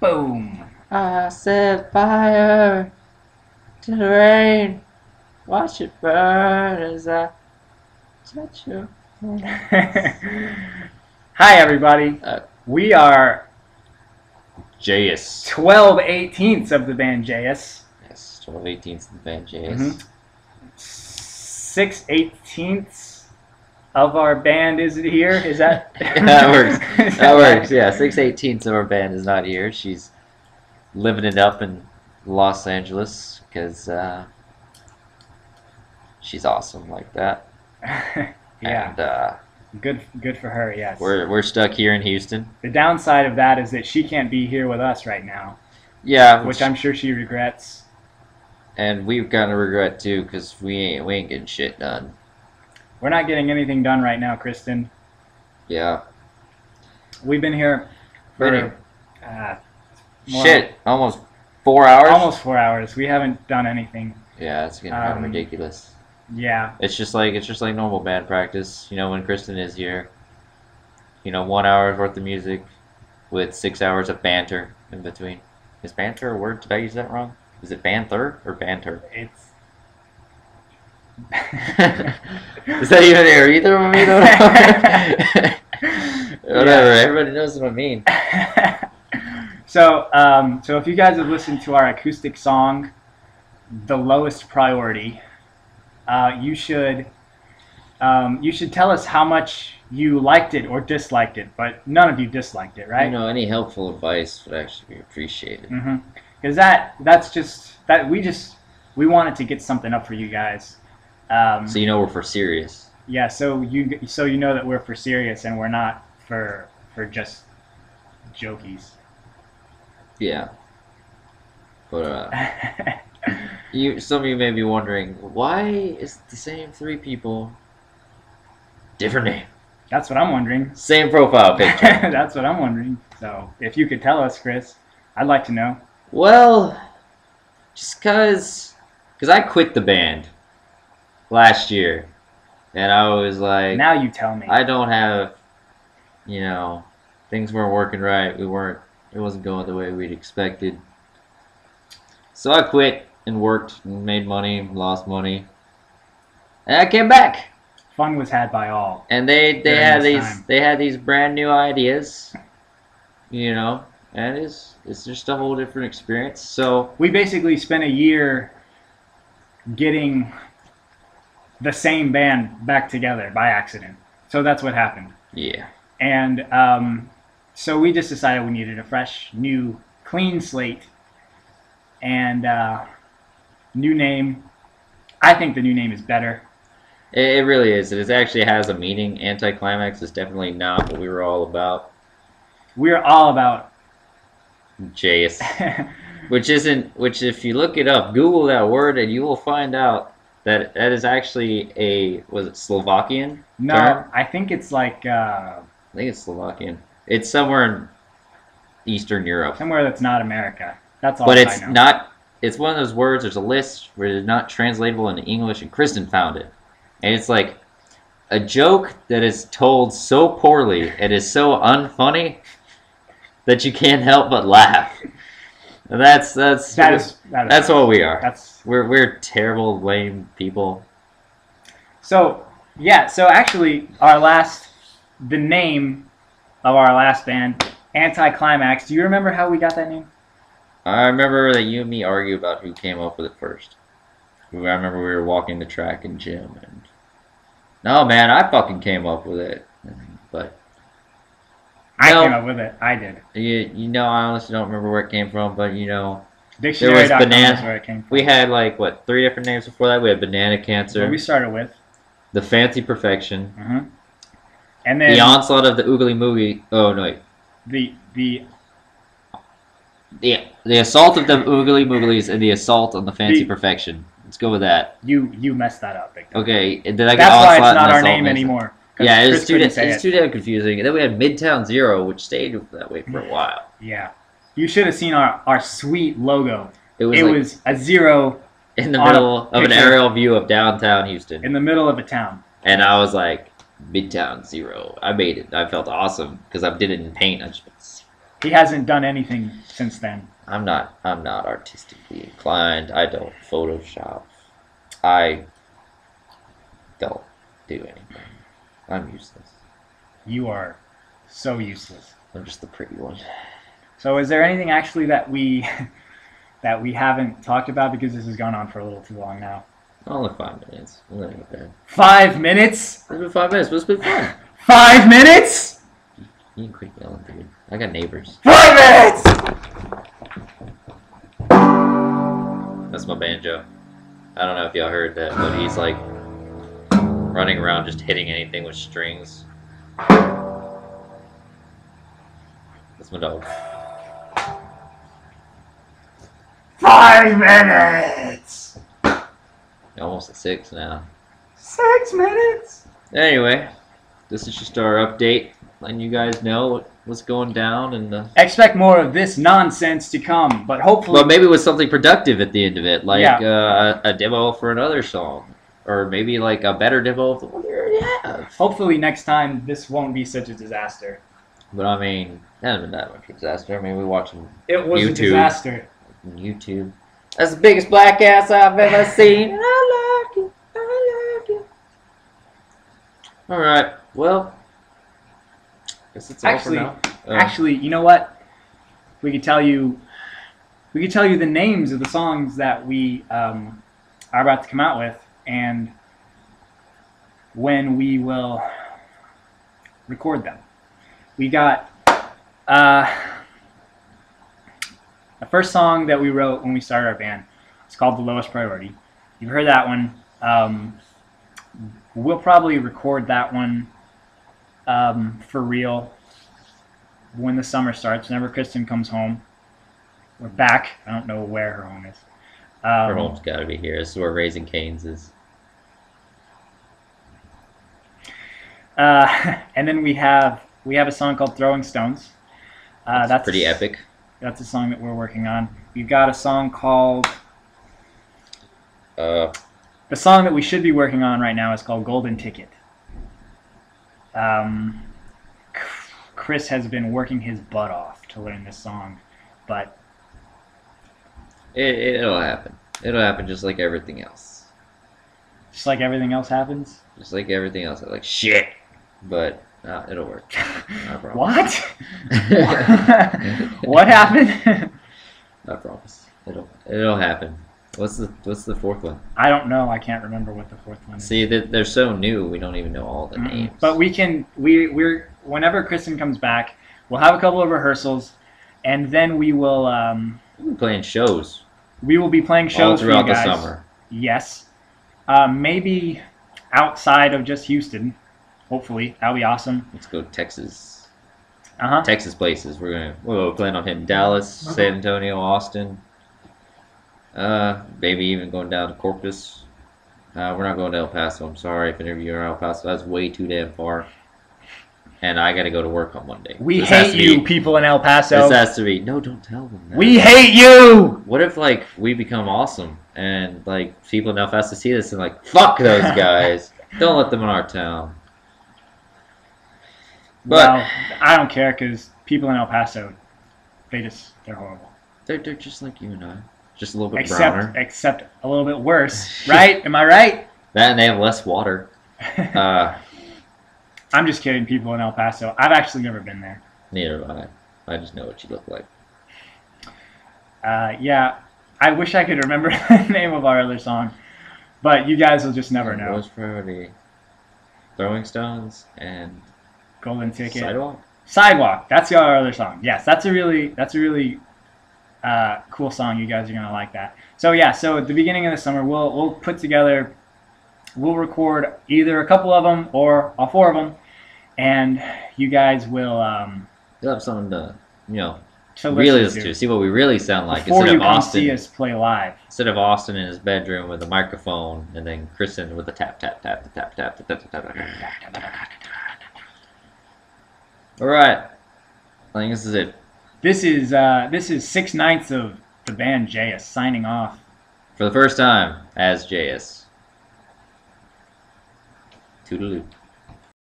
Boom. I set fire to the rain. Watch it burn as I touch you. Hi, everybody. We are Jayus. 12/18ths of the band Jayus. Yes, 12/18ths of the band Jayus. 6/18ths of our band is here. Is that? That works. That works. Yeah, 6/18ths of our band is not here. She's living it up in Los Angeles because she's awesome like that. Yeah. And good for her. Yes. We're stuck here in Houston. The downside of that is that she can't be here with us right now. Yeah, which I'm sure she regrets. And we kind of regret too because we ain't getting shit done. We're not getting anything done right now, Kristen. Yeah. We've been here for almost 4 hours. Almost 4 hours. We haven't done anything. Yeah, it's getting kind of ridiculous. Yeah. It's just like normal band practice. You know, when Kristen is here. 1 hour's worth of music with 6 hours of banter in between. Is banter a word? Did I use that wrong? Is it banter or banter? It's. Is that even there either of me? Whatever. Yeah. Everybody knows what I mean. So if you guys have listened to our acoustic song, "The Lowest Priority," you should tell us how much you liked it or disliked it. But none of you disliked it, right? Any helpful advice would actually be appreciated. Because we wanted to get something up for you guys. So we're for serious. Yeah. So you know that we're for serious and we're not for just jokies. Yeah. But some of you may be wondering, why is it the same three people, different name? That's what I'm wondering. Same profile picture. That's what I'm wondering. So if you could tell us, Chris, I'd like to know. Well, just because I quit the band last year, and I was like, now you tell me. I don't have, things weren't working right. It wasn't going the way we'd expected. So I quit and worked and made money, lost money, and I came back. Fun was had by all. And they had these brand new ideas, and it's just a whole different experience. So we basically spent a year getting the same band back together by accident. So that's what happened. Yeah. And so we just decided we needed a fresh, new, clean slate and new name. I think the new name is better. It really is. It actually has a meaning. Anti-climax is definitely not what we were all about. We're all about Jayus. which if you look it up, Google that word, and you will find out that is actually was it Slovakian term? I think it's like... I think it's Slovakian. It's somewhere in Eastern Europe. Somewhere that's not America. That's all but I know. Not... It's one of those words, there's a list where it's not translatable into English, and Kristen found it. And it's like a joke that is told so poorly and is so unfunny that you can't help but laugh. And that's what we are. We're terrible, lame people. So yeah, actually the name of our last band, Anti-Climax. Do you remember how we got that name? I remember that you and me argued about who came up with it first. I remember we were walking the track in gym, and no, man, I fucking came up with it. But I came up with it. I did. I honestly don't remember where it came from, but Dictionary.com is where it came from. We had 3 different names before that. We had Banana Cancer. What we started with the Fancy Perfection. And then the Onslaught of the Oogly Moogly. Oh no, the Assault of the Oogly Mooglies and the Assault on the Fancy Perfection. Let's go with that. You messed that up, Victor. Okay, did I get That's Onslaught? That's why it's not our name anymore. Yeah, it's too damn confusing. And then we had Midtown Zero, which stayed that way for a while. Yeah. You should have seen our sweet logo. It was a zero in the middle of an aerial view of downtown Houston. In the middle of a town. And I was like, Midtown Zero. I made it. I felt awesome because I did it in paint. I just He hasn't done anything since then. I'm not artistically inclined. I don't Photoshop. I don't do anything. I'm useless. You are so useless. I'm just the pretty one. So is there anything actually that we haven't talked about, because this has gone on for a little too long now? Only 5 minutes. I'm gonna go bed. 5 minutes? It's been 5 minutes, but it's been fun. 5 minutes? You can quit yelling, dude. I got neighbors. 5 minutes! That's my banjo. I don't know if y'all heard that, but he's like running around just hitting anything with strings. That's my dog. 5 minutes! Almost at 6 now. 6 minutes? Anyway, this is just our update, letting you guys know what's going down, and Expect more of this nonsense to come, but hopefully... well, maybe with something productive at the end of it, like Yeah. a demo for another song, or maybe like a better demo of the one you already have. Hopefully next time this won't be such a disaster. But I mean, that hasn't been that much of a disaster. I mean, we watching It was a YouTube. disaster. YouTube. That's the biggest black ass I've ever seen. And I like it. I like it. Alright, well, guess it's all for now. Actually, you know what? We could tell you the names of the songs that we are about to come out with, and when we will record them. We got the first song that we wrote when we started our band. It's called The Lowest Priority. You've heard that one. We'll probably record that one for real when the summer starts, whenever Kristen comes home. We're back. I don't know where her home is. Her home's got to be here. This is where Raising Cane's is. And then we have a song called Throwing Stones. That's pretty epic. That's a song that we're working on. We've got a song called... the song that we should be working on right now is called Golden Ticket. Chris has been working his butt off to learn this song, but... It'll happen. It'll happen just like everything else. Just like everything else happens? Just like everything else. Like, shit! But it'll work. I promise. What? What happened? I promise. It'll happen. What's the fourth one? I don't know. I can't remember what the fourth one is. See, they're so new. We don't even know all the names. But we're whenever Kristen comes back, we'll have a couple of rehearsals, and then we will we'll be playing shows. We will be playing shows all throughout for you guys. the summer. Yes, maybe outside of just Houston. Hopefully, that'll be awesome. Let's go Texas. Uh-huh. Texas places. We'll plan on hitting Dallas, San Antonio, Austin. Maybe even going down to Corpus. We're not going to El Paso. I'm sorry if any of you are in El Paso. That's way too damn far. And I got to go to work on Monday. We hate you, people in El Paso. This has to be. No, don't tell them that. We hate you! What if, like, we become awesome and, like, people in El Paso see this and, like, fuck those guys. Don't let them in our town. But well, I don't care, because people in El Paso, they're horrible. They're just like you and I. Just a little bit browner. Except a little bit worse, right? Am I right? That and they have less water. I'm just kidding, people in El Paso. I've actually never been there. Neither have I. I just know what you look like. Yeah, I wish I could remember the name of our other song, but you guys will just never know. Lowest Priority, Throwing Stones, and Golden Ticket. Sidewalk. Sidewalk. That's our other song. Yes, that's a really cool song. You guys are gonna like that. So yeah, so at the beginning of the summer, we'll put together, we'll record either a couple of them or all four of them, and you guys will You'll have something to to really listen to, see what we really sound like before instead you of come Austin. see us play live. Instead of Austin in his bedroom with a microphone, and then Kristen with a tap tap tap tap tap tap tap tap tap. All right, I think this is it. This is 6/9 of the band Jayus signing off For the first time as Jayus. Toodaloo.